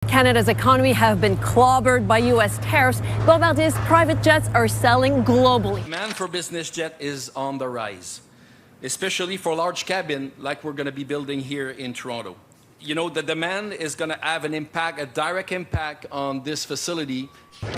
Canada's economy have been clobbered by U.S. tariffs. Bombardier's private jets are selling globally. Demand for business jet is on the rise, especially for large cabin like we're going to be building here in Toronto. You know, the demand is going to have an impact, a direct impact on this facility.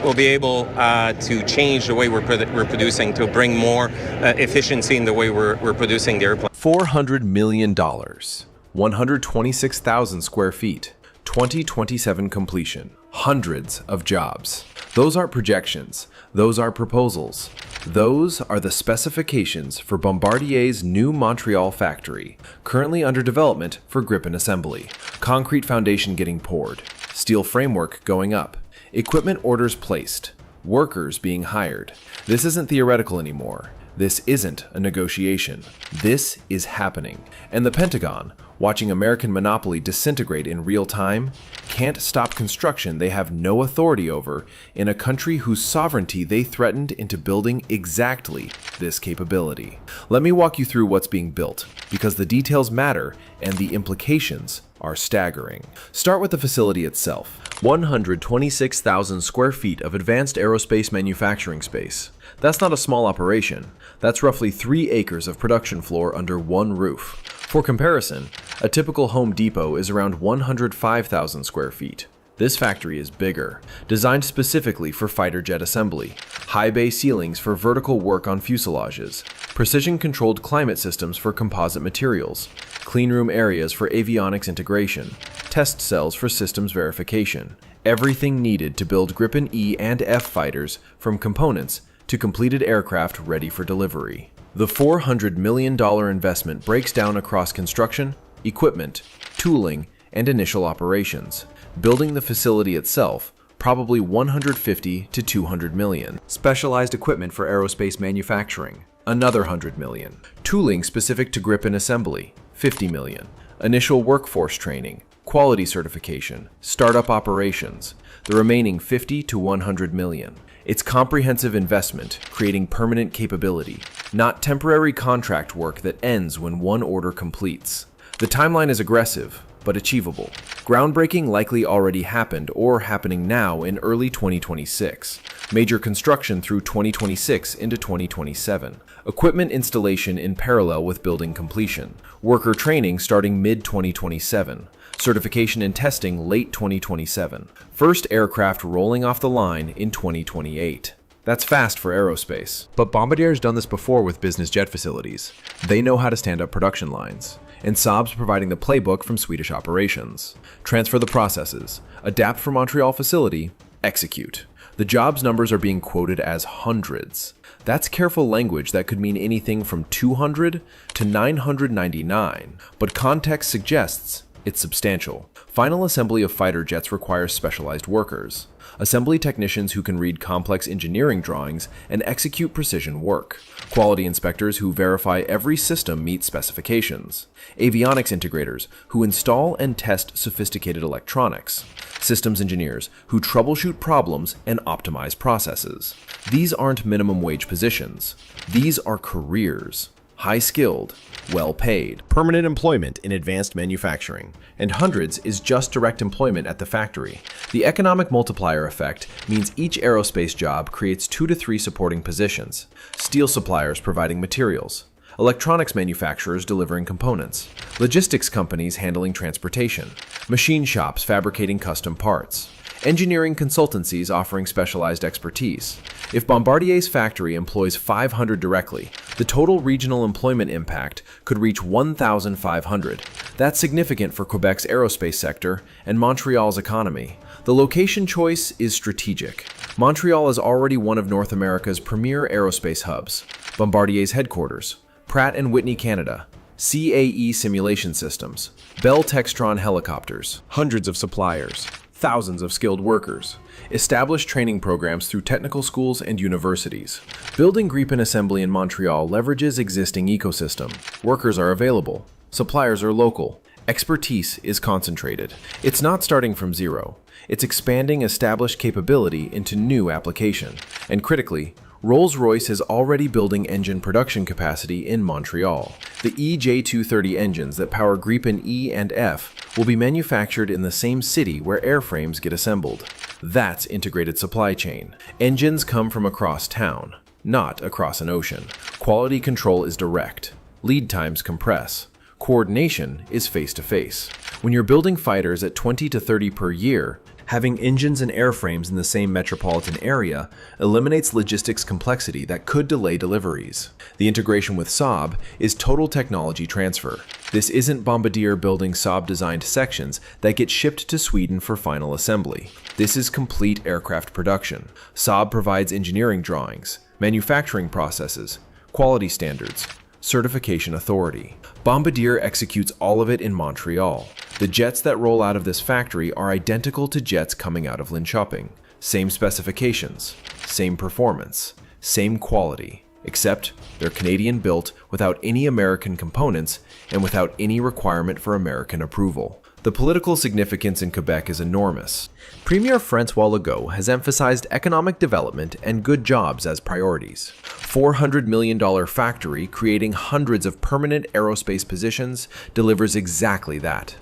We'll be able to change the way we're producing to bring more efficiency in the way we're producing the airplane. $400 million, 126,000 square feet, 2027 completion, hundreds of jobs. Those aren't projections, those are proposals. Those are the specifications for Bombardier's new Montreal factory, currently under development for Gripen assembly. Concrete foundation getting poured, steel framework going up, equipment orders placed, workers being hired. This isn't theoretical anymore. This isn't a negotiation. This is happening. And the Pentagon, watching American monopoly disintegrate in real time, can't stop construction they have no authority over in a country whose sovereignty they threatened into building exactly this capability. Let me walk you through what's being built, because the details matter and the implications are staggering. Start with the facility itself. 126,000 square feet of advanced aerospace manufacturing space. That's not a small operation. That's roughly 3 acres of production floor under one roof. For comparison, a typical Home Depot is around 105,000 square feet. This factory is bigger, designed specifically for fighter jet assembly, high bay ceilings for vertical work on fuselages, precision-controlled climate systems for composite materials, cleanroom areas for avionics integration, test cells for systems verification, everything needed to build Gripen E and F fighters from components to completed aircraft ready for delivery. The $400 million investment breaks down across construction, equipment, tooling, and initial operations. Building the facility itself, probably $150 to $200 million. Specialized equipment for aerospace manufacturing, another $100 million. Tooling specific to Gripen assembly, $50 million. Initial workforce training, quality certification, startup operations, the remaining $50 to $100 million. It's comprehensive investment, creating permanent capability, not temporary contract work that ends when one order completes. The timeline is aggressive, but achievable. Groundbreaking likely already happened or happening now in early 2026. Major construction through 2026 into 2027. Equipment installation in parallel with building completion. Worker training starting mid-2027. Certification and testing late 2027. First aircraft rolling off the line in 2028. That's fast for aerospace. But Bombardier's done this before with business jet facilities. They know how to stand up production lines. And Saab's providing the playbook from Swedish operations. Transfer the processes, adapt for Montreal facility, execute. The jobs numbers are being quoted as hundreds. That's careful language that could mean anything from 200 to 999, but context suggests it's substantial. Final assembly of fighter jets requires specialized workers, assembly technicians who can read complex engineering drawings and execute precision work, quality inspectors who verify every system meets specifications, avionics integrators who install and test sophisticated electronics, systems engineers who troubleshoot problems and optimize processes. These aren't minimum wage positions. These are careers. High-skilled, well-paid, permanent employment in advanced manufacturing, and hundreds is just direct employment at the factory. The economic multiplier effect means each aerospace job creates 2 to 3 supporting positions, steel suppliers providing materials, electronics manufacturers delivering components, logistics companies handling transportation, machine shops fabricating custom parts, engineering consultancies offering specialized expertise. If Bombardier's factory employs 500 directly, the total regional employment impact could reach 1,500. That's significant for Quebec's aerospace sector and Montreal's economy. The location choice is strategic. Montreal is already one of North America's premier aerospace hubs. Bombardier's headquarters, Pratt & Whitney Canada, CAE Simulation Systems, Bell Textron Helicopters, hundreds of suppliers, thousands of skilled workers, established training programs through technical schools and universities. Building Gripen assembly in Montreal leverages existing ecosystem. Workers are available. Suppliers are local. Expertise is concentrated. It's not starting from zero. It's expanding established capability into new application. And critically, Rolls-Royce is already building engine production capacity in Montreal. The EJ230 engines that power Gripen E and F will be manufactured in the same city where airframes get assembled. That's integrated supply chain. Engines come from across town, not across an ocean. Quality control is direct. Lead times compress. Coordination is face-to-face. When you're building fighters at 20 to 30 per year, having engines and airframes in the same metropolitan area eliminates logistics complexity that could delay deliveries. The integration with Saab is total technology transfer. This isn't Bombardier building Saab-designed sections that get shipped to Sweden for final assembly. This is complete aircraft production. Saab provides engineering drawings, manufacturing processes, quality standards, certification authority. Bombardier executes all of it in Montreal. The jets that roll out of this factory are identical to jets coming out of Linköping. Same specifications, same performance, same quality, except they're Canadian built without any American components and without any requirement for American approval. The political significance in Quebec is enormous. Premier François Legault has emphasized economic development and good jobs as priorities. $400 million factory creating hundreds of permanent aerospace positions delivers exactly that.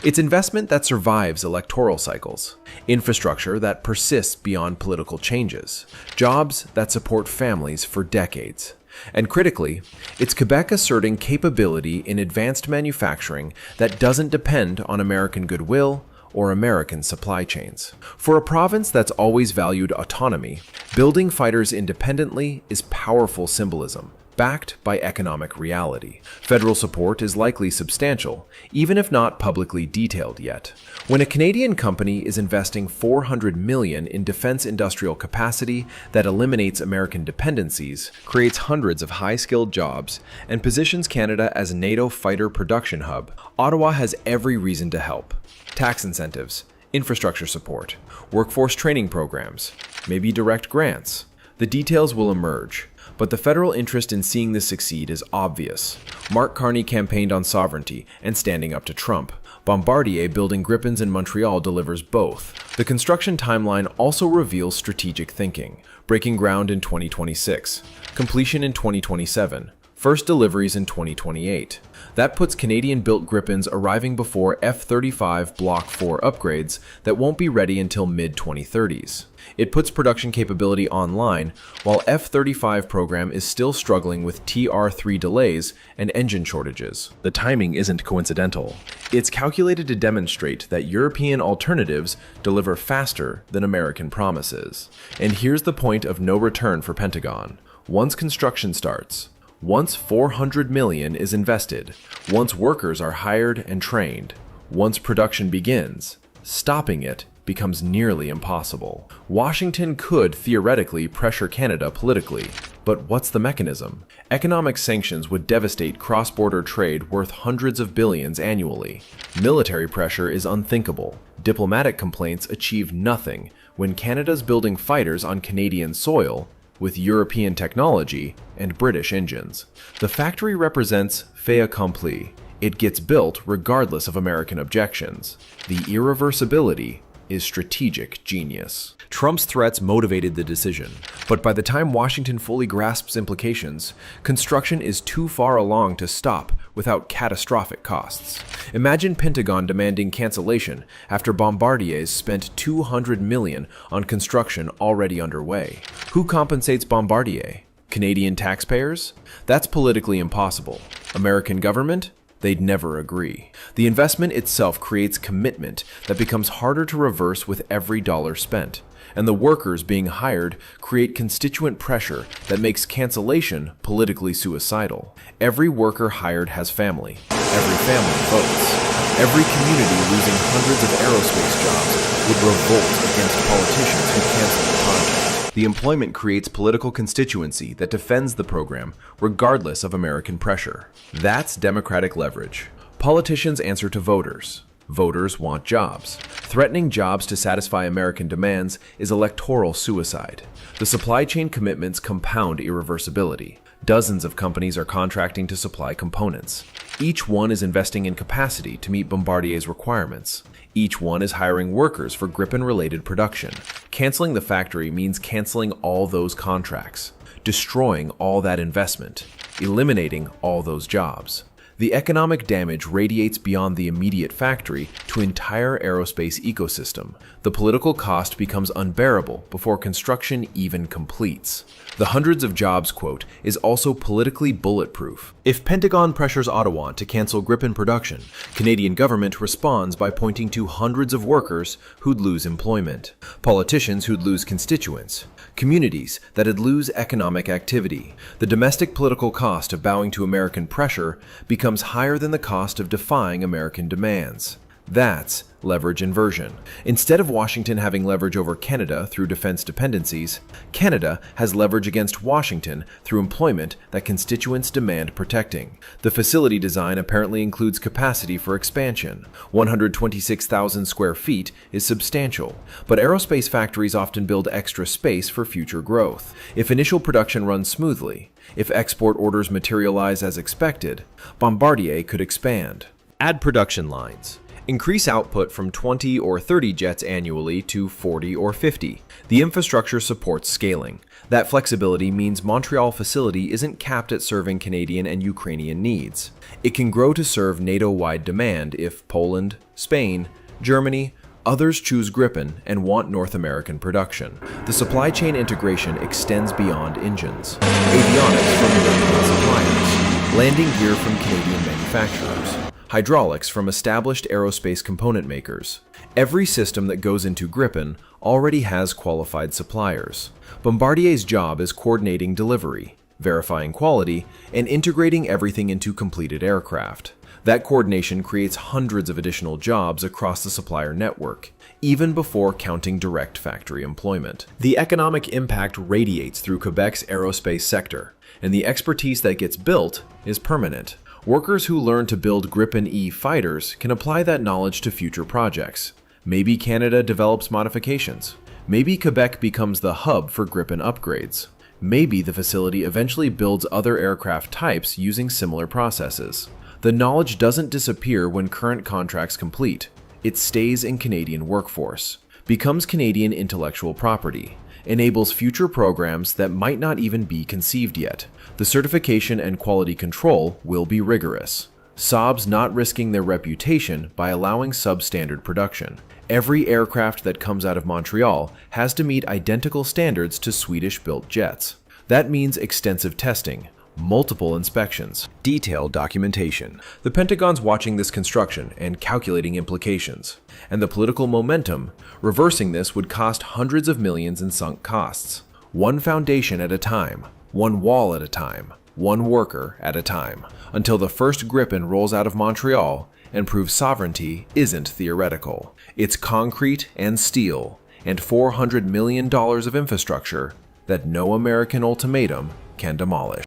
It's investment that survives electoral cycles, infrastructure that persists beyond political changes, jobs that support families for decades. And critically, it's Quebec asserting capability in advanced manufacturing that doesn't depend on American goodwill or American supply chains. For a province that's always valued autonomy, building fighters independently is powerful symbolism, backed by economic reality. Federal support is likely substantial, even if not publicly detailed yet. When a Canadian company is investing $400 million in defense industrial capacity that eliminates American dependencies, creates hundreds of high-skilled jobs, and positions Canada as a NATO fighter production hub, Ottawa has every reason to help. Tax incentives, infrastructure support, workforce training programs, maybe direct grants. The details will emerge, but the federal interest in seeing this succeed is obvious. Mark Carney campaigned on sovereignty and standing up to Trump. Bombardier building Gripens in Montreal delivers both. The construction timeline also reveals strategic thinking. Breaking ground in 2026, completion in 2027, first deliveries in 2028. That puts Canadian-built Gripens arriving before F-35 Block 4 upgrades that won't be ready until mid-2030s. It puts production capability online, while F-35 program is still struggling with TR-3 delays and engine shortages. The timing isn't coincidental. It's calculated to demonstrate that European alternatives deliver faster than American promises. And here's the point of no return for Pentagon. Once construction starts, once $400 million is invested, once workers are hired and trained, once production begins, stopping it becomes nearly impossible. Washington could theoretically pressure Canada politically, but what's the mechanism? Economic sanctions would devastate cross-border trade worth hundreds of billions annually. Military pressure is unthinkable. Diplomatic complaints achieve nothing when Canada's building fighters on Canadian soil with European technology and British engines. The factory represents fait accompli. It gets built regardless of American objections. The irreversibility is strategic genius. Trump's threats motivated the decision, but by the time Washington fully grasps implications, construction is too far along to stop without catastrophic costs. Imagine Pentagon demanding cancellation after Bombardier's spent $200 million on construction already underway. Who compensates Bombardier? Canadian taxpayers? That's politically impossible. American government? They'd never agree. The investment itself creates commitment that becomes harder to reverse with every dollar spent, and the workers being hired create constituent pressure that makes cancellation politically suicidal. Every worker hired has family. Every family votes. Every community losing hundreds of aerospace jobs would revolt against politicians who cancel the project. The employment creates political constituency that defends the program regardless of American pressure. That's democratic leverage. Politicians answer to voters. Voters want jobs. Threatening jobs to satisfy American demands is electoral suicide. The supply chain commitments compound irreversibility. Dozens of companies are contracting to supply components. Each one is investing in capacity to meet Bombardier's requirements. Each one is hiring workers for Gripen-related production. Canceling the factory means canceling all those contracts. destroying all that investment, eliminating all those jobs. The economic damage radiates beyond the immediate factory to entire aerospace ecosystem. The political cost becomes unbearable before construction even completes. The hundreds of jobs quote is also politically bulletproof. If Pentagon pressures Ottawa to cancel Gripen production, Canadian government responds by pointing to hundreds of workers who'd lose employment, politicians who'd lose constituents, communities that'd lose economic activity. The domestic political cost of bowing to American pressure becomes higher than the cost of defying American demands. That's leverage inversion. Instead of Washington having leverage over Canada through defense dependencies, Canada has leverage against Washington through employment that constituents demand protecting. The facility design apparently includes capacity for expansion. 126,000 square feet is substantial, but aerospace factories often build extra space for future growth. If initial production runs smoothly, if export orders materialize as expected, Bombardier could expand. Add production lines. Increase output from 20 or 30 jets annually to 40 or 50. The infrastructure supports scaling. That flexibility means Montreal facility isn't capped at serving Canadian and Ukrainian needs. It can grow to serve NATO-wide demand if Poland, Spain, Germany, others choose Gripen and want North American production. The supply chain integration extends beyond engines. Avionics from European suppliers, landing gear from Canadian manufacturers, hydraulics from established aerospace component makers. Every system that goes into Gripen already has qualified suppliers. Bombardier's job is coordinating delivery, verifying quality, and integrating everything into completed aircraft. That coordination creates hundreds of additional jobs across the supplier network, even before counting direct factory employment. The economic impact radiates through Quebec's aerospace sector, and the expertise that gets built is permanent. Workers who learn to build Gripen-E fighters can apply that knowledge to future projects. Maybe Canada develops modifications. Maybe Quebec becomes the hub for Gripen upgrades. Maybe the facility eventually builds other aircraft types using similar processes. The knowledge doesn't disappear when current contracts complete. It stays in Canadian workforce, becomes Canadian intellectual property, enables future programs that might not even be conceived yet. The certification and quality control will be rigorous. Saab's not risking their reputation by allowing substandard production. Every aircraft that comes out of Montreal has to meet identical standards to Swedish-built jets. That means extensive testing, multiple inspections, detailed documentation. The Pentagon's watching this construction and calculating implications. And the political momentum, reversing this would cost hundreds of millions in sunk costs. One foundation at a time, one wall at a time, one worker at a time, until the first Gripen rolls out of Montreal and proves sovereignty isn't theoretical. It's concrete and steel, and $400 million of infrastructure that no American ultimatum can demolish.